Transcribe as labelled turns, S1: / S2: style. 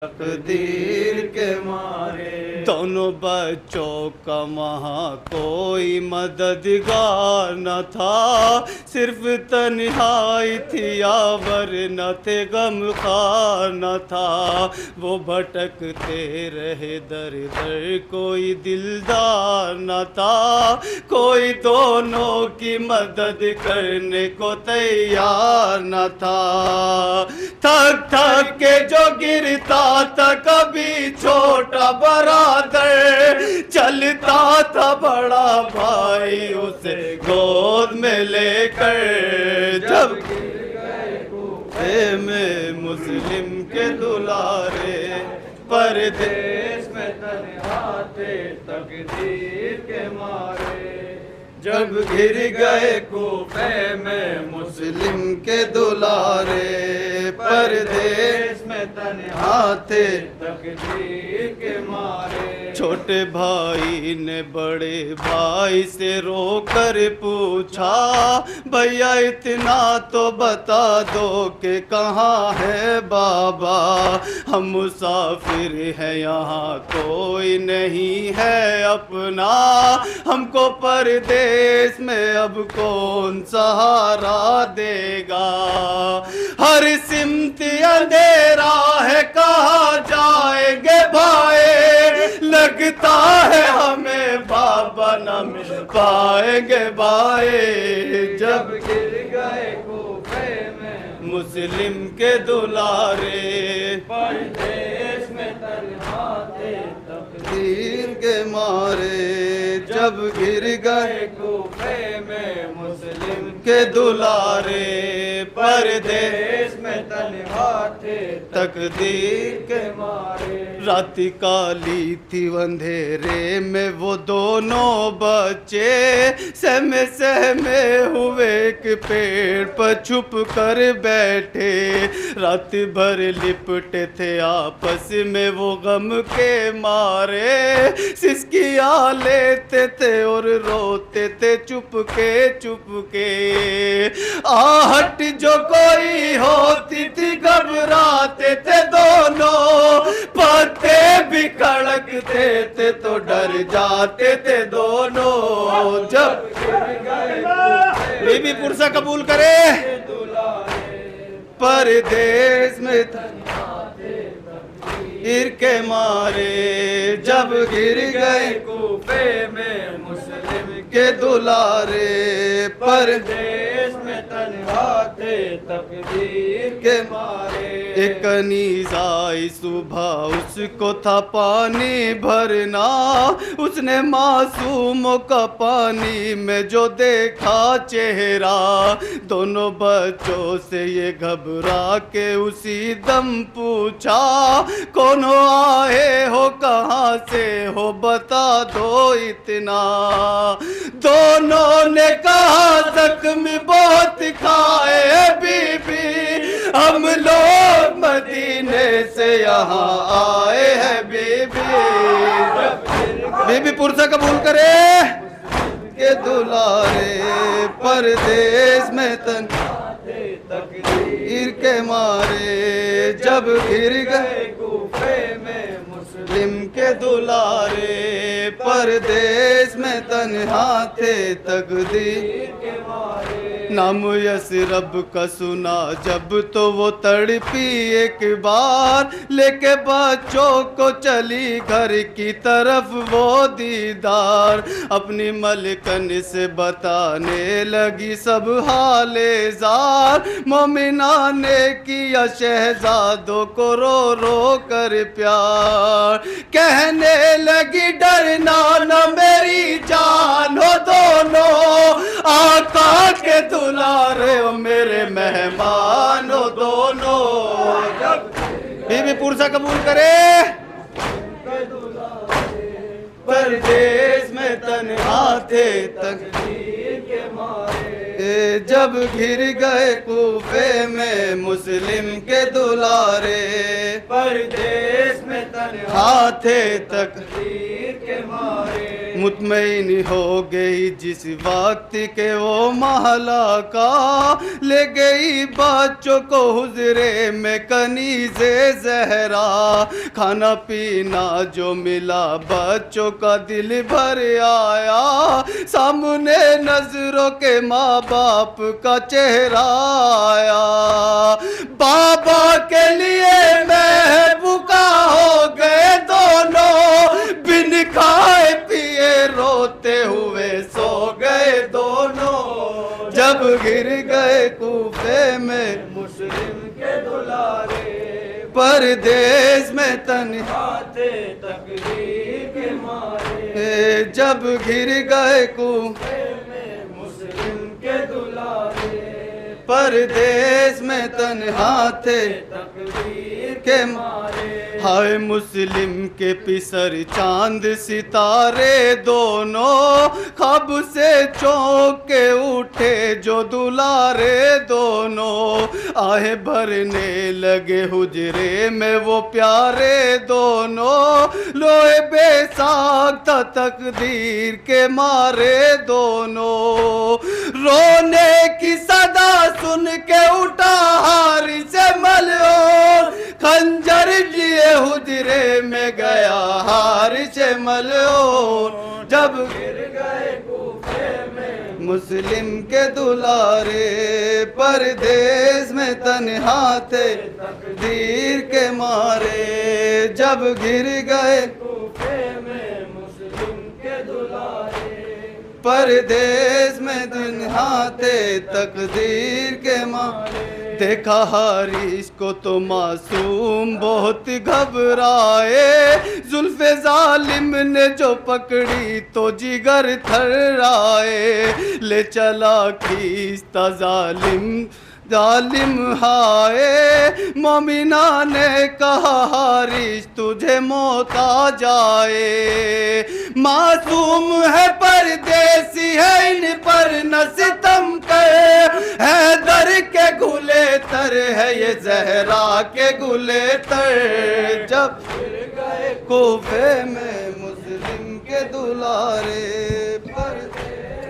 S1: तकदीर के मारे दोनों बच्चों का वहाँ कोई मददगार न था, सिर्फ तन्हाई थी यावर न थे गमखार न था। वो भटकते रहे दर दर कोई दिलदार न था, कोई दोनों की मदद करने को तैयार न था। थक थक के जो गिरता था कभी छोटा बरादर, चलता था बड़ा भाई उसे गोद में लेकर। जब में मुस्लिम के दुलारे परदेश में तन्हा थे तकदीर के मारे। जब घिर गए कूफे में मुस्लिम के दुलारे परदेश में तन्हा थे तकदीर के मारे। छोटे भाई ने बड़े भाई से रोकर पूछा, भैया इतना तो बता दो कि कहाँ है बाबा, हम मुसाफिर हैं यहाँ कोई नहीं है अपना, हमको परदेश में अब कौन सहारा देगा। हर सिमत अंधेरा है कहाँ जाएंगे भाई, लगता है हमें बाबा न मिल पाएंगे भाई। जब गिर गए कूफे में मुस्लिम के दुलारे परदेश में तन्हा थे तकदीर के मारे। जब गिर गए कूफे में मुस्लिम के दुलारे परदेश में तन्हा थे तकदीर के मारे। रात काली थी अंधेरे में वो दोनों बच्चे सहमे सहमे हुए एक पेड़ पर छुप कर बैठे। रात भर लिपटे थे आपस में वो गम के मारे, सिसकियाँ लेते थे और रोते थे चुपके चुपके। आहट जो कोई होती थी घबराते थे दोनों, पत्ते भी कड़कते थे तो डर जाते थे दोनों। जब बीबी पुरसा कबूल करे परदेश में गिर के मारे। जब गिर गए कूफे में मुस्लिम के दुलारे परदेश में तन्हा थे तकदीर के मारे। एक कनीज आई सुबह उसको था पानी भरना, उसने मासूमों का पानी में जो देखा चेहरा, दोनों बच्चों से ये घबरा के उसी दम पूछा, कौन आए हो कहाँ से हो बता दो इतना। दोनों ने कहा जख्म बहुत खाए बीबी, हम लोग मदीने से यहाँ आए हैं बीबी। बीबी पुरसा कबूल करे के दुलारे परदेश में तकदीर के मारे। जब गिर गए कूफे में मुस्लिम के दुलारे परदेश में तन्हा थे तकदीर के मारे। नाम यसरब का सुना जब तो वो तड़पी एक बार, लेके बच्चों को चली घर की तरफ वो दीदार। अपनी मलकन से बताने लगी सब हाले जार, मोमिना ने किया शहजादों को रो रो कर प्यार। कहने लगी डरना न मेरी जान हो दोनों, आका के दुलारे हो मेरे मेहमान हो दोनों। बीबी पुरसा कबूल करे परदेश में तन्हा थे तकदीर के मारे। जब घिर गए कूफे में मुस्लिम के दुलारे परदेश में तन्हा थे तकदीर के मारे। मुतमईन हो गई जिस वक्त के वो महला का, ले गई बच्चों को हुजरे में कनीज़े ज़हरा। खाना पीना जो मिला बच्चों का दिल भर आया, सामने नजरों के माँ बाप का चेहरा आया। बाबा के लिए महबूबा हो गए दोनों, बिन खाए पिए रोते हुए सो गए दोनों। जब गिर गए कूफे में मुस्लिम के दुलारे, परदेश में तन्हा थे तकदीर के मारे। जब गिर गए कूफे में मुस्लिम के दुलारे, परदेश में तन्हा थे तकदीर के मारे। हाय मुस्लिम के पिसर चांद सितारे दोनों, ख्वाब से चौंक के उठे जो दुलारे दोनों। आहे भरने लगे हुजरे में वो प्यारे दोनों, लोहे बेसाख था तकदीर के मारे दोनों। रोने की सदा सुन के उठा हारी से मलओ, खंजर लिए हुजरे में गया हारी से मलओ। जब गिर गए कूफे में मुस्लिम के दुलारे, परदेश में तन्हा थे तकदीर के मारे। जब गिर गए कूफे में मुस्लिम के दुलारे, परदेश में तन्हा थे तकदीर के मारे। देखा हारिस को तो मासूम बहुत घबराए, जुल्फे जालिम ने जो पकड़ी तो जिगर थर्राए। ले चला खींचता जालिम हाय, मोमिना ने कहा हारिस तुझे मौत आ जाए। मासूम है परदेसी है इन पर न सितम कर, हैदर के गुले तर है ये जहरा के गुले तर। जब गिर गए कूफे में मुस्लिम के दुलारे, पर